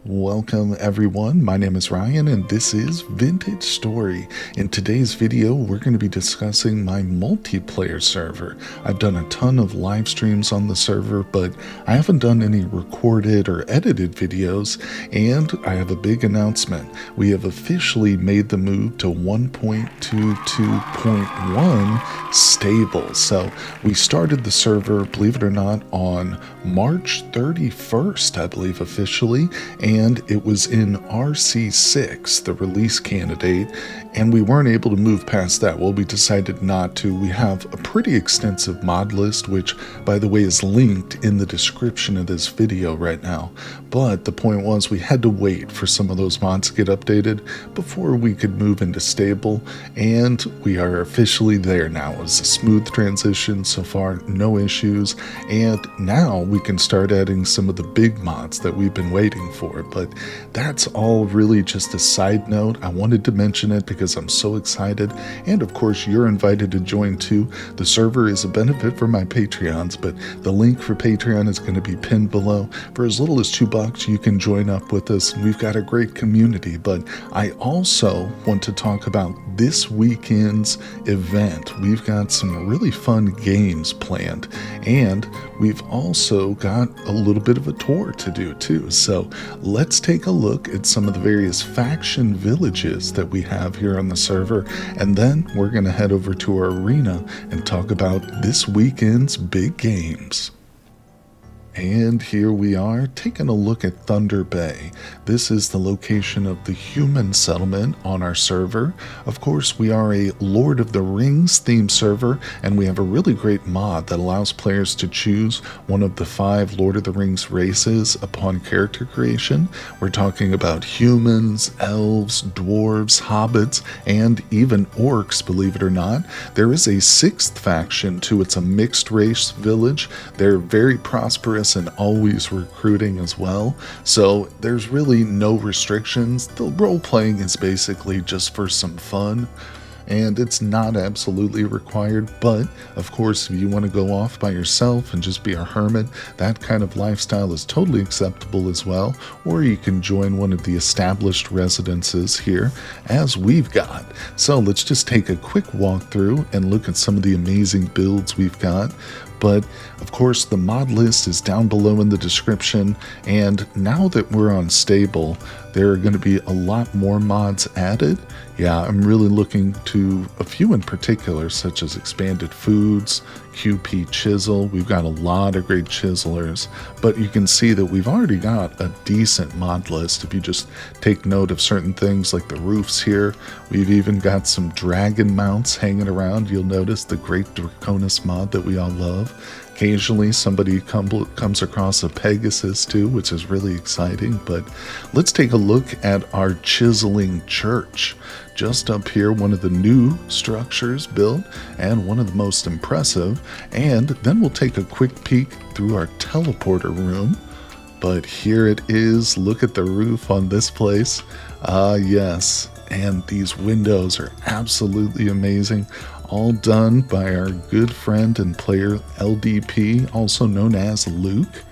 Welcome everyone, my name is Ryan and this is Vintage Story. In today's video we're going to be discussing my multiplayer server. I've done a ton of live streams on the server, but I haven't done any recorded or edited videos, and I have a big announcement. We have officially made the move to 1.22.1 stable. So we started the server, believe it or not, on March 31st, I believe officially, and it was in RC6, the release candidate, and we weren't able to move past that. Well, we decided not to. We have a pretty extensive mod list, which, by the way, is linked in the description of this video right now. But the point was we had to wait for some of those mods to get updated before we could move into stable, and we are officially there now. It's a smooth transition so far, no issues, and now we can start adding some of the big mods that we've been waiting for. But that's all really just a side note. I wanted to mention it because I'm so excited, and of course you're invited to join too. The server is a benefit for my Patreons, but the link for Patreon is going to be pinned below. For as little as $2 you can join up with us. We've got a great community, but I also want to talk about this weekend's event. We've got some really fun games planned, and we've also got a little bit of a tour to do too. So let's take a look at some of the various faction villages that we have here on the server, and then we're going to head over to our arena and talk about this weekend's big games. And here we are, taking a look at Thunder Bay. This is the location of the human settlement on our server. Of course, we are a Lord of the Rings themed server, and we have a really great mod that allows players to choose one of the 5 Lord of the Rings races upon character creation. We're talking about humans, elves, dwarves, hobbits, and even orcs, believe it or not. There is a 6th faction too. It's a mixed race village. They're very prosperous and always recruiting as well, so there's really no restrictions. The role playing is basically just for some fun, and it's not absolutely required. But of course, if you want to go off by yourself and just be a hermit, that kind of lifestyle is totally acceptable as well. Or you can join one of the established residences here, as we've got. So let's just take a quick walkthrough and look at some of the amazing builds we've got. But of course, the mod list is down below in the description, and now that we're on stable, there are going to be a lot more mods added. Yeah, I'm really looking to a few in particular, such as expanded foods, QP chisel. We've got a lot of great chiselers, but you can see that we've already got a decent mod list. If you just take note of certain things like the roofs here, we've even got some dragon mounts hanging around. You'll notice the great Draconis mod that we all love. Occasionally somebody comes across a Pegasus too, which is really exciting. But let's take a look at our chiseling church. Just up here, one of the new structures built and one of the most impressive. And then we'll take a quick peek through our teleporter room. But here it is. Look at the roof on this place. Yes. And these windows are absolutely amazing. All done by our good friend and player LDP, also known as Luke.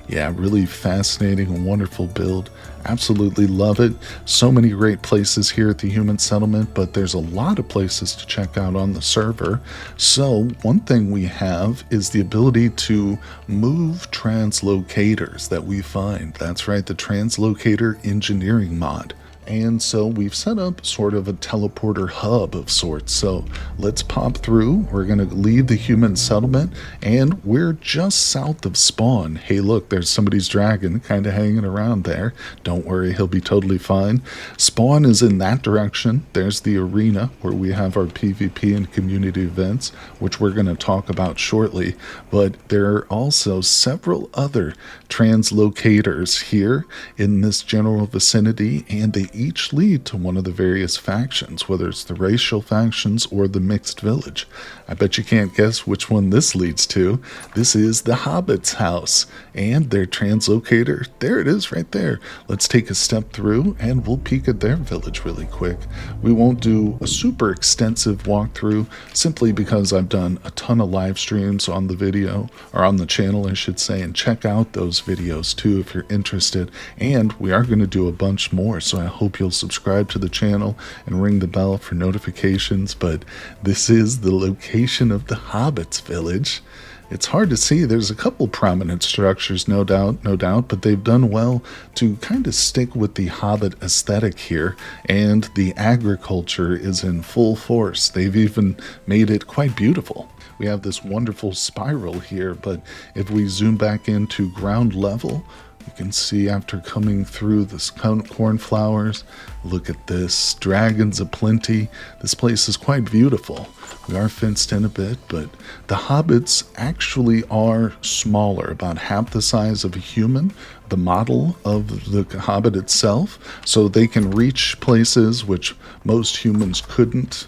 Yeah, really fascinating and wonderful build. Absolutely love it. So many great places here at the human settlement, but there's a lot of places to check out on the server. So one thing we have is the ability to move translocators that we find. That's right, the Translocator engineering mod. And so we've set up sort of a teleporter hub of sorts. So let's pop through. We're going to leave the human settlement, and we're just south of spawn. Hey, look, there's somebody's dragon kind of hanging around there. Don't worry, he'll be totally fine. Spawn is in that direction. There's the arena where we have our PvP and community events, which we're going to talk about shortly. But there are also several other translocators here in this general vicinity, and they each lead to one of the various factions, whether it's the racial factions or the mixed village. I bet you can't guess which one this leads to. This is the Hobbit's house and their translocator. There it is right there. Let's take a step through and we'll peek at their village really quick. We won't do a super extensive walkthrough simply because I've done a ton of live streams on the video, or on the channel I should say, and check out those videos too if you're interested. And we are going to do a bunch more, so I hope you'll subscribe to the channel and ring the bell for notifications. But this is the location of the Hobbit's village. It's hard to see. There's a couple prominent structures, no doubt, but they've done well to kind of stick with the Hobbit aesthetic here, and the agriculture is in full force. They've even made it quite beautiful. We have this wonderful spiral here, but if we zoom back into ground level, you can see after coming through this cornflowers, look at this, dragons aplenty. This place is quite beautiful. We are fenced in a bit, but the hobbits actually are smaller, about half the size of a human, the model of the hobbit itself, so they can reach places which most humans couldn't.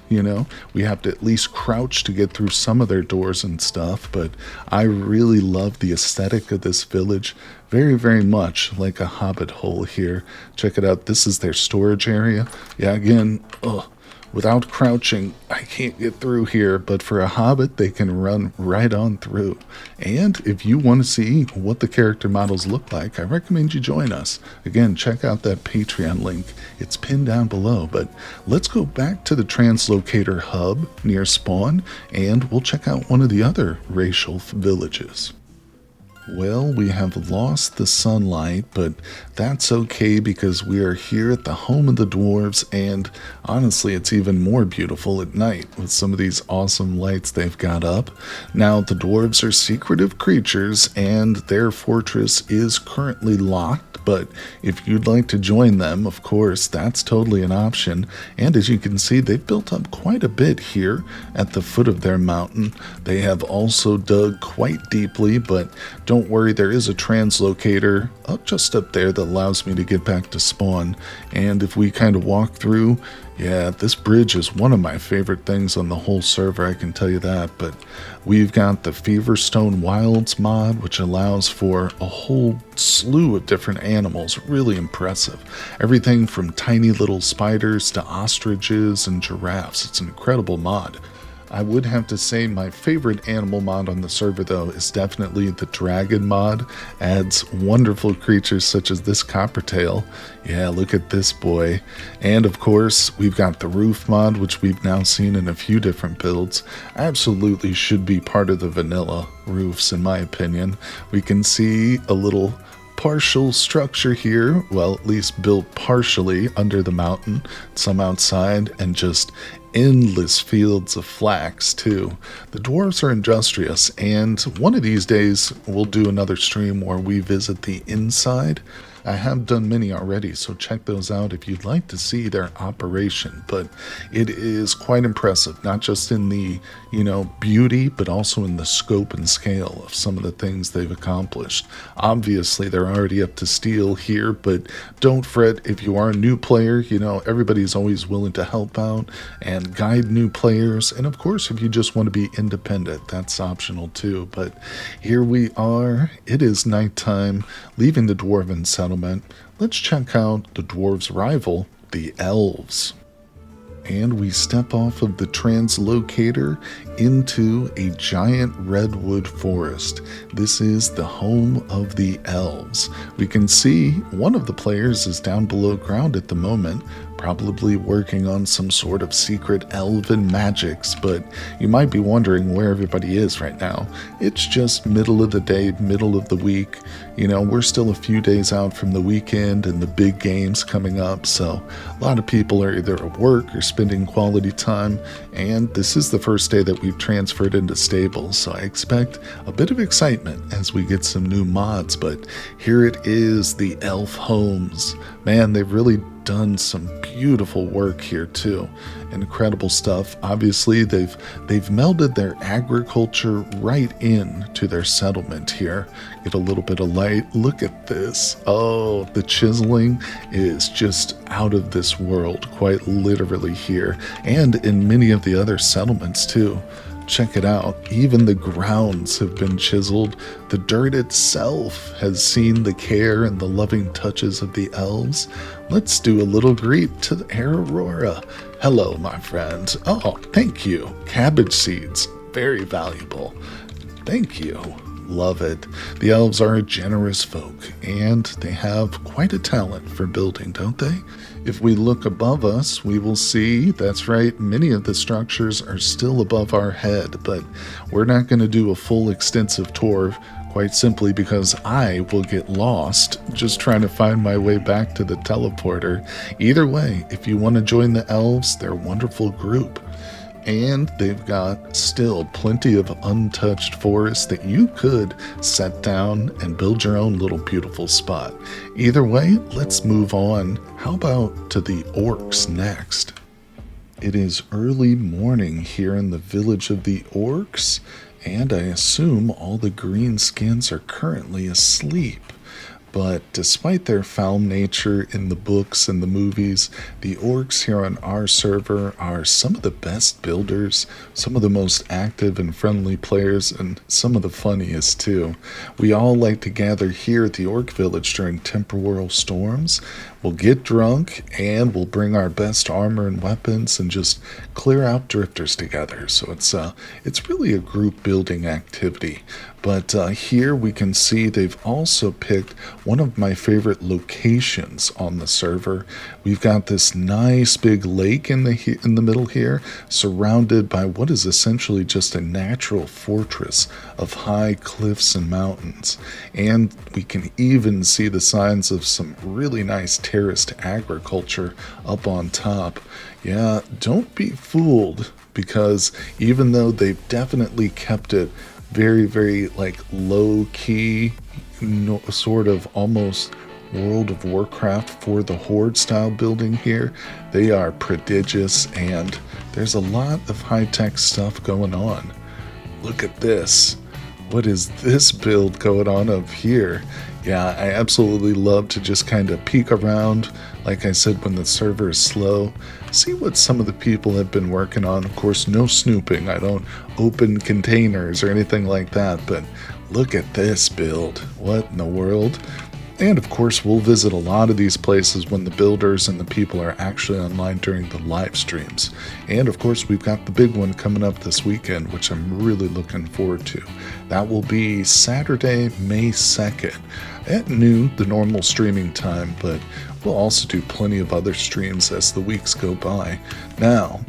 We have to at least crouch to get through some of their doors and stuff, but I really love the aesthetic of this village. Very, very much like a hobbit hole here. Check it out. This is their storage area. Yeah, again, without crouching, I can't get through here, but for a hobbit, they can run right on through. And if you want to see what the character models look like, I recommend you join us. Again, check out that Patreon link. It's pinned down below. But let's go back to the Translocator hub near spawn, and we'll check out one of the other racial villages. Well, we have lost the sunlight, but that's okay because we are here at the home of the dwarves, and honestly, it's even more beautiful at night with some of these awesome lights they've got up. Now, the dwarves are secretive creatures, and their fortress is currently locked, but if you'd like to join them, of course, that's totally an option. And as you can see, they've built up quite a bit here at the foot of their mountain. They have also dug quite deeply, but don't worry, there is a translocator just up there that allows me to get back to spawn. And if we kind of walk through, yeah, this bridge is one of my favorite things on the whole server, I can tell you that. But we've got the Feverstone Wilds mod, which allows for a whole slew of different animals. Really impressive. Everything from tiny little spiders to ostriches and giraffes. It's an incredible mod. I would have to say my favorite animal mod on the server, though, is definitely the dragon mod. Adds wonderful creatures such as this coppertail. Yeah, look at this boy. And of course, we've got the roof mod, which we've now seen in a few different builds. Absolutely should be part of the vanilla roofs, in my opinion. We can see a little partial structure here, well, at least built partially under the mountain, some outside, and just endless fields of flax too. The dwarves are industrious, and one of these days we'll do another stream where we visit the inside. I have done many already, so check those out if you'd like to see their operation. But it is quite impressive, not just in the, beauty, but also in the scope and scale of some of the things they've accomplished. Obviously, they're already up to steel here, but don't fret if you are a new player. Everybody's always willing to help out and guide new players. And of course, if you just want to be independent, that's optional too. But here we are. It is nighttime, leaving the dwarven settlement. Let's check out the dwarves' rival, the elves. And we step off of the translocator into a giant redwood forest. This is the home of the elves. We can see one of the players is down below ground at the moment, probably working on some sort of secret elven magics, but you might be wondering where everybody is right now. It's just middle of the day, middle of the week. We're still a few days out from the weekend and the big games coming up, so a lot of people are either at work or spending quality time, and this is the first day that we've transferred into stables, so I expect a bit of excitement as we get some new mods. But here it is, the elf homes. Man, they've really done some beautiful work here too. Incredible stuff. Obviously, they've melded their agriculture right into their settlement here. Get a little bit of light. Look at this. Oh, the chiseling is just out of this world, quite literally here, and in many of the other settlements too. Check it out. Even the grounds have been chiseled. The dirt itself has seen the care and the loving touches of the elves. Let's do a little greet to the Air Aurora. Hello, my friend. Oh, thank you. Cabbage seeds. Very valuable. Thank you. Love it. The elves are a generous folk, and they have quite a talent for building, don't they? If we look above us, we will see, that's right, many of the structures are still above our head, but we're not going to do a full extensive tour, quite simply because I will get lost just trying to find my way back to the teleporter. Either way, if you want to join the elves, they're a wonderful group. And they've got still plenty of untouched forest that you could set down and build your own little beautiful spot. Either way, let's move on. How about to the orcs next? It is early morning here in the village of the orcs, and I assume all the greenskins are currently asleep. But despite their foul nature in the books and the movies, the orcs here on our server are some of the best builders, some of the most active and friendly players, and some of the funniest too. We all like to gather here at the Orc Village during temporal storms. We'll get drunk and we'll bring our best armor and weapons and just clear out drifters together. So it's really a group building activity. But here we can see they've also picked one of my favorite locations on the server. We've got this nice big lake in the middle here, surrounded by what is essentially just a natural fortress of high cliffs and mountains. And we can even see the signs of some really nice terraced agriculture up on top. Yeah, don't be fooled, because even though they've definitely kept it very, very like low key, sort of almost World of Warcraft for the Horde style building here, they are prodigious, and there's a lot of high-tech stuff going on. Look at this. What is this build going on up here? Yeah, I absolutely love to just kind of peek around, like I said, when the server is slow, see what some of the people have been working on. Of course, no snooping. I don't open containers or anything like that, but look at this build. What in the world? And of course, we'll visit a lot of these places when the builders and the people are actually online during the live streams. And of course, we've got the big one coming up this weekend, which I'm really looking forward to. That will be Saturday, May 2nd at noon, the normal streaming time, but we'll also do plenty of other streams as the weeks go by. Now,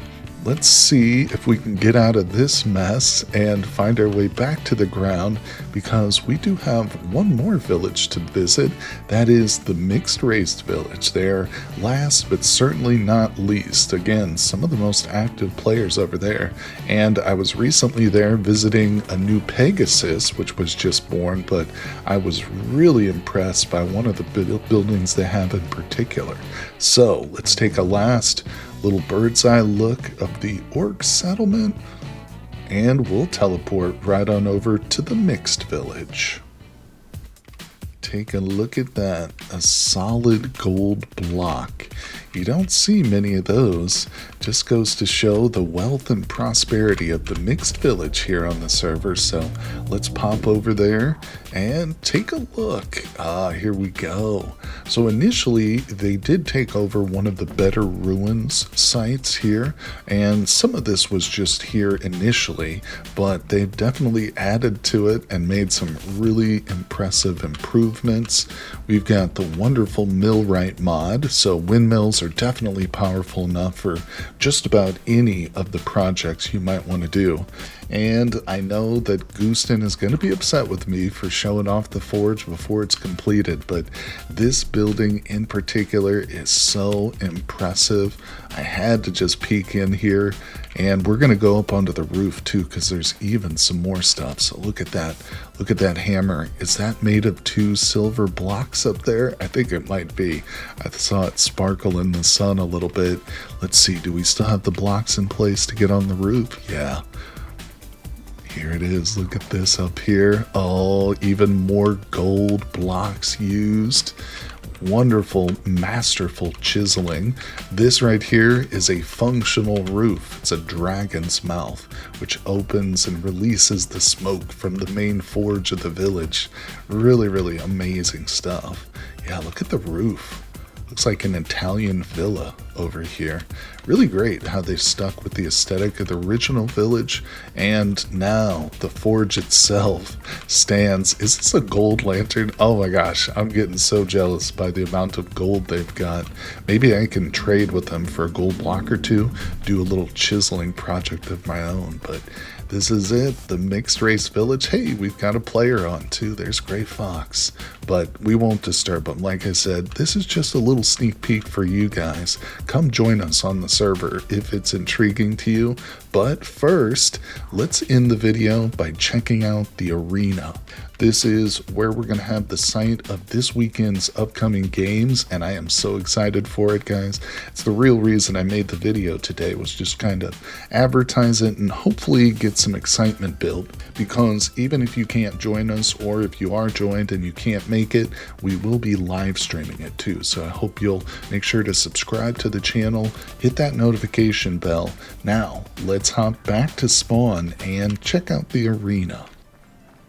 let's see if we can get out of this mess and find our way back to the ground, because we do have one more village to visit. That is the Mixed Race Village. They're last but certainly not least. Again, some of the most active players over there. And I was recently there visiting a new Pegasus, which was just born, but I was really impressed by one of the buildings they have in particular. So let's take a last little bird's eye look of the orc settlement, and we'll teleport right on over to the mixed village. Take a look at that, a solid gold block. You don't see many of those. Just goes to show the wealth and prosperity of the mixed village here on the server. So let's pop over there and take a look. Here we go. So initially they did take over one of the BetterRuins sites here, and some of this was just here initially, but they've definitely added to it and made some really impressive improvements. We've got the wonderful Millwright mod, so windmills are definitely powerful enough for just about any of the projects you might want to do. And I know that Gooston is going to be upset with me for showing off the forge before it's completed, but this building in particular is so impressive. I had to just peek in here, and we're going to go up onto the roof too because there's even some more stuff. So look at that. Look at that hammer. Is that made of 2 silver blocks up there? I think it might be. I saw it sparkle in the sun a little bit. Let's see. Do we still have the blocks in place to get on the roof? Yeah. Here it is. Look at this up here. Oh, even more gold blocks used. Wonderful, masterful chiseling. This right here is a functional roof. It's a dragon's mouth, which opens and releases the smoke from the main forge of the village. Really, really amazing stuff. Yeah, look at the roof. Looks like an Italian villa over here. Really great how they stuck with the aesthetic of the original village, and now the forge itself stands. Is this a gold lantern? Oh my gosh, I'm getting so jealous by the amount of gold they've got. Maybe I can trade with them for a gold block or two, do a little chiseling project of my own, but this is it, the mixed race village. Hey, we've got a player on too. There's Gray Fox, but we won't disturb him. Like I said, this is just a little sneak peek for you guys. Come join us on the server if it's intriguing to you. But first, let's end the video by checking out the arena. This is where we're going to have the site of this weekend's upcoming games, and I am so excited for it, guys. It's the real reason I made the video today, was just kind of advertise it and hopefully get some excitement built, because even if you can't join us, or if you are joined and you can't make it, we will be live streaming it too. So I hope you'll make sure to subscribe to the channel, hit that notification bell. Now, let's hop back to spawn and check out the arena.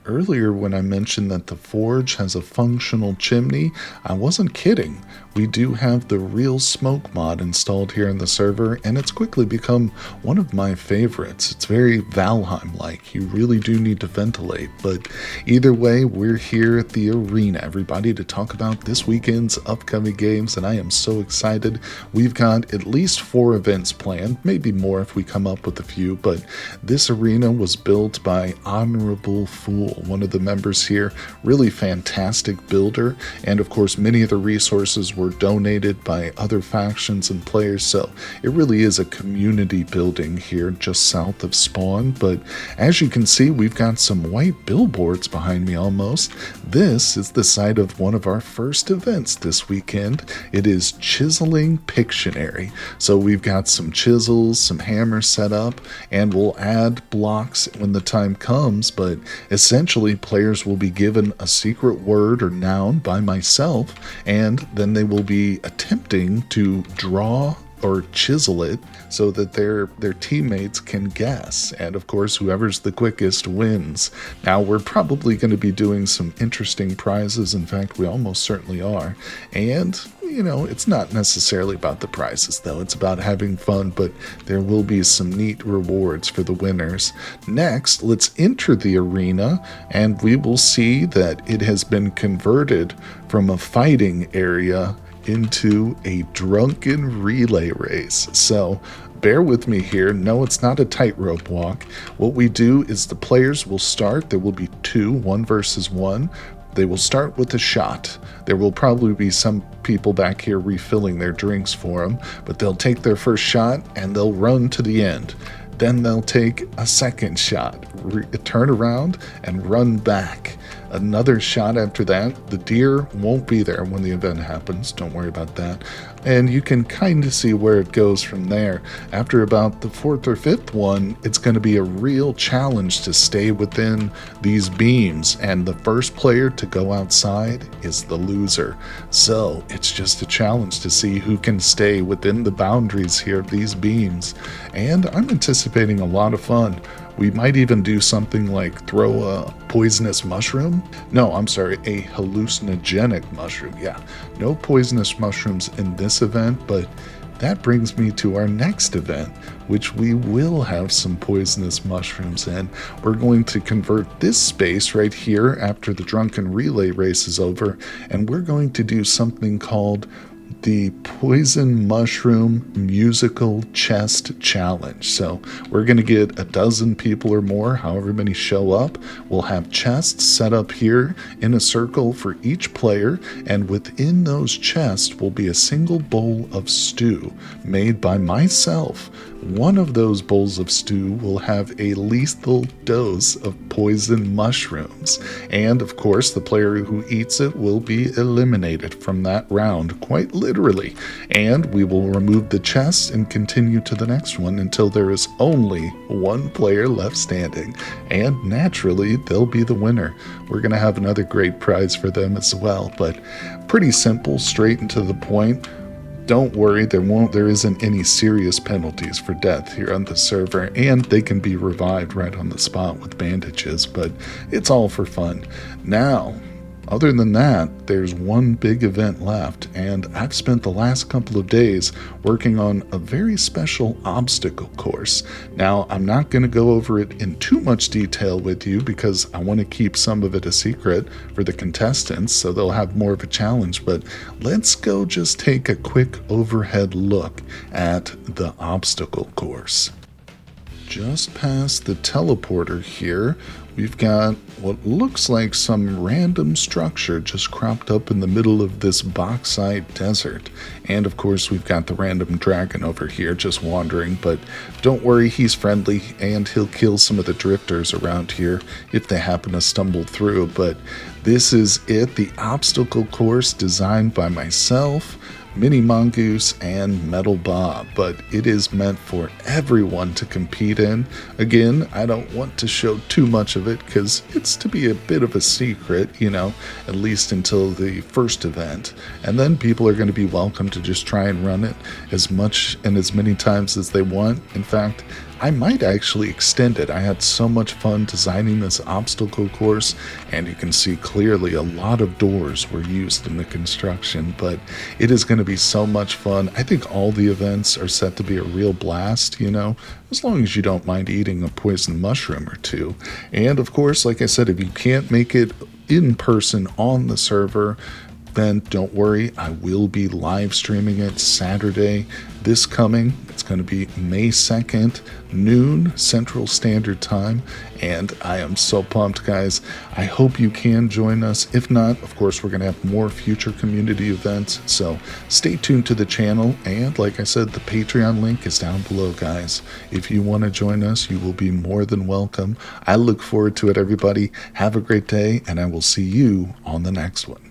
Earlier when I mentioned that the forge has a functional chimney, I wasn't kidding. We do have the Real Smoke mod installed here in the server, and it's quickly become one of my favorites. It's very Valheim-like. You really do need to ventilate, but either way, we're here at the arena, everybody, to talk about this weekend's upcoming games, and I am so excited. We've got at least 4 events planned, maybe more if we come up with a few, but this arena was built by Honorable Fool, one of the members here. Really fantastic builder, and of course many of the resources were donated by other factions and players, so it really is a community building here just south of spawn. But as you can see, we've got some white billboards behind me almost. This is the site of one of our first events this weekend. It is Chiseling Pictionary. So we've got some chisels, some hammers set up, and we'll add blocks when the time comes, but essentially players will be given a secret word or noun by myself, and then they will be attempting to draw or chisel it so that their teammates can guess, and of course whoever's the quickest wins. Now we're probably going to be doing some interesting prizes. In fact, we almost certainly are, and you know, it's not necessarily about the prizes though, it's about having fun, but there will be some neat rewards for the winners. Next, let's enter the arena, and we will see that it has been converted from a fighting area into a drunken relay race. So bear with me here. No, it's not a tightrope walk. What we do is the players will start. There will be 2, 1 versus 1. They will start with a shot. There will probably be some people back here refilling their drinks for them, but they'll take their first shot and they'll run to the end. Then they'll take a second shot, turn around and run back. Another shot after that. The deer won't be there when the event happens. Don't worry about that. And you can kind of see where it goes from there. After about the 4th or 5th one, it's going to be a real challenge to stay within these beams. And the first player to go outside is the loser. So it's just a challenge to see who can stay within the boundaries here of these beams. And I'm anticipating a lot of fun. We might even do something like throw a poisonous mushroom. No, I'm sorry, a hallucinogenic mushroom. Yeah, no poisonous mushrooms in this event, but that brings me to our next event, which we will have some poisonous mushrooms in. We're going to convert this space right here after the drunken relay race is over, and we're going to do something called the Poison Mushroom Musical Chest Challenge. So we're going to get a dozen people or more, however many show up. We'll have chests set up here in a circle for each player, and within those chests will be a single bowl of stew made by myself. One of those bowls of stew will have a lethal dose of poison mushrooms, and of course the player who eats it will be eliminated from that round, quite literally, and we will remove the chest and continue to the next one until there is only one player left standing, and naturally they'll be the winner. We're going to have another great prize for them as well, but pretty simple, straight and to the point. Don't worry, there isn't any serious penalties for death here on the server, and they can be revived right on the spot with bandages, but it's all for fun. Now, other than that, there's one big event left, and I've spent the last couple of days working on a very special obstacle course. Now, I'm not going to go over it in too much detail with you because I want to keep some of it a secret for the contestants, so they'll have more of a challenge, but let's go just take a quick overhead look at the obstacle course. Just past the teleporter here, we've got what looks like some random structure just cropped up in the middle of this bauxite desert. And of course we've got the random dragon over here just wandering, but don't worry, he's friendly and he'll kill some of the drifters around here if they happen to stumble through. But this is it, the obstacle course designed by myself, Mini Mongoose, and Metal Bob, but it is meant for everyone to compete in. Again, I don't want to show too much of it because it's to be a bit of a secret, at least until the first event. And then people are going to be welcome to just try and run it as much and as many times as they want. In fact, I might actually extend it. I had so much fun designing this obstacle course, and you can see clearly a lot of doors were used in the construction, but it is going to be so much fun. I think all the events are set to be a real blast, as long as you don't mind eating a poison mushroom or two. And of course, like I said, if you can't make it in person on the server, then don't worry, I will be live streaming it Saturday this coming. It's going to be May 2nd, noon Central Standard Time, and I am so pumped, guys. I hope you can join us. If not, of course, we're going to have more future community events, so stay tuned to the channel, and like I said, the Patreon link is down below, guys. If you want to join us, you will be more than welcome. I look forward to it, everybody. Have a great day, and I will see you on the next one.